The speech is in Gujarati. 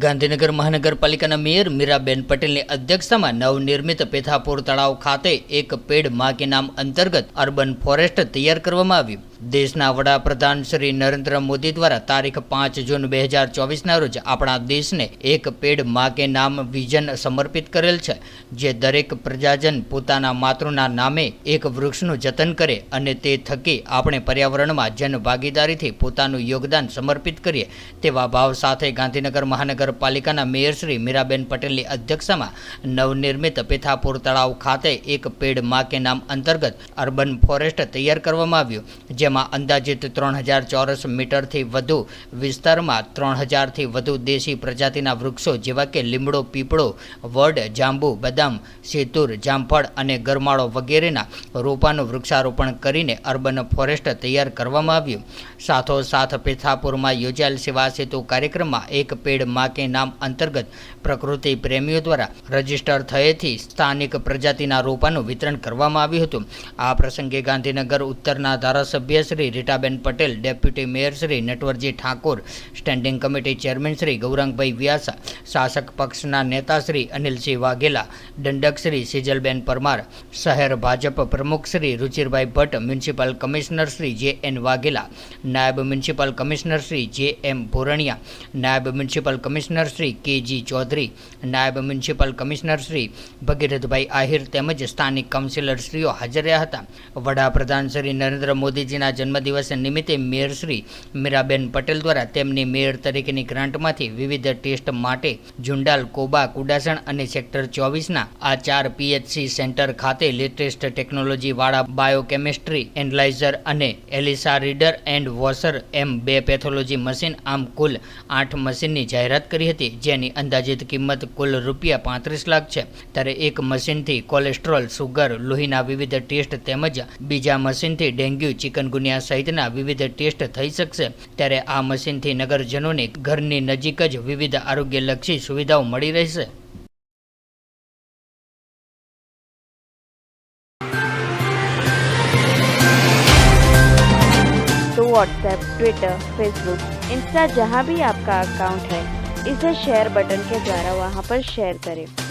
ગાંધીનગર મહાનગરપાલિકાના મેયર મીરાબેન પટેલની અધ્યક્ષતામાં નવનિર્મિત પેથાપુર તળાવ ખાતે એક પેડ માં કે નામ અંતર્ગત અર્બન ફોરેસ્ટ તૈયાર કરવામાં આવ્યું. દેશના વડાપ્રધાન શ્રી નરેન્દ્ર મોદી દ્વારા તારીખ 5 જૂન 2024ના રોજ આપણા દેશને એક પેડ માં કે નામ વિઝન સમર્પિત કરેલ છે, જે દરેક પ્રજાજન પોતાના માતૃના નામે એક વૃક્ષનું જતન કરે અને તે થકી આપણે પર્યાવરણમાં જનભાગીદારીથી પોતાનું યોગદાન સમર્પિત કરીએ તેવા ભાવ સાથે ગાંધીનગર મહાનગરપાલિકાના મેયર શ્રી મીરાબેન પટેલની અધ્યક્ષતામાં નવનિર્મિત પેથાપુર તળાવ ખાતે એક પેડ માં કે નામ અંતર્ગત અર્બન ફોરેસ્ટ તૈયાર કરવામાં આવ્યું, જેમાં અંદાજિત 3000 ચોરસ મીટરથી વધુ વિસ્તારમાં 3000થી વધુ દેશી પ્રજાતિના વૃક્ષો જેવા કે લીમડો, પીપળો, વડ, જાંબુ, બદામ, સેતુર, જામફળ અને ગરમાળો વગેરેના રોપાનું વૃક્ષારોપણ કરીને અર્બન ફોરેસ્ટ તૈયાર કરવામાં આવ્યું. સાથોસાથ પેથાપુરમાં યોજાયેલ સેવા સેતુ કાર્યક્રમમાં એક પેડ માં કે નામ અંતર્ગત પ્રકૃતિ પ્રેમીઓ દ્વારા રજીસ્ટર થયેથી સ્થાનિક પ્રજાતિના રોપાનું વિતરણ કરવામાં આવ્યું હતું. આ પ્રસંગે ગાંધીનગર ઉત્તરના ધારાસભ્ય Shri Ritaben Patel, deputy mayor Shri Natwarji Thakor, standing committee chairman Shri Gaurangbhai Vyas, શાસક પક્ષના નેતા શ્રી અનિલસિંહ વાઘેલા, દંડક શ્રી સિજલબેન પરમાર, શહેર ભાજપ પ્રમુખ શ્રી રુચિરભાઈ ભટ્ટ, મ્યુનિસિપલ કમિશનર શ્રી જે.એન. વાઘેલા, નાયબ મ્યુનિસિપલ કમિશનર શ્રી જે.એમ. ભોરણિયા, નાયબ મ્યુનિસિપલ કમિશનર શ્રી કે.જી. ચૌધરી, નાયબ મ્યુનિસિપલ કમિશનર શ્રી ભગીરથભાઈ આહિર તેમજ સ્થાનિક કાઉન્સિલરશ્રીઓ હાજર રહ્યા હતા. વડાપ્રધાન શ્રી નરેન્દ્ર મોદીજીના જન્મદિવસ નિમિત્તે મેયર શ્રી મીરાબેન પટેલ દ્વારા તેમની મેયર તરીકેની ગ્રાન્ટમાંથી વિવિધ ટેસ્ટ માટે ઝુંડાલ, કોબા, કુડાસણ અને સેક્ટર 24ના આ 4 પીએચસી સેન્ટર ખાતે લેટેસ્ટ ટેકનોલોજીવાળા બાયોકેમિસ્ટ્રી એનાલાઇઝર અને એલિસા રીડર એન્ડ વોશર એમ 2 પેથોલોજી મશીન, આમ કુલ 8 મશીનની જાહેરાત કરી હતી, જેની અંદાજિત કિંમત કુલ રૂપિયા 35 લાખ છે. ત્યારે એક મશીનથી કોલેસ્ટ્રોલ, સુગર, લોહીના વિવિધ ટેસ્ટ તેમજ બીજા મશીનથી ડેન્ગ્યુ, ચિકનગુનિયા સહિતના વિવિધ ટેસ્ટ થઈ શકશે. ત્યારે આ મશીનથી નગરજનોને ઘરની નજીક જ વિવિધ આરોગ્યલક્ષી સુવિધાઓ મળી રહેશે. तो व्हाट्सएप, ट्विटर, फेसबुक, इंस्टा जहाँ भी आपका अकाउंट है, इसे शेयर बटन के द्वारा वहाँ पर शेयर करें.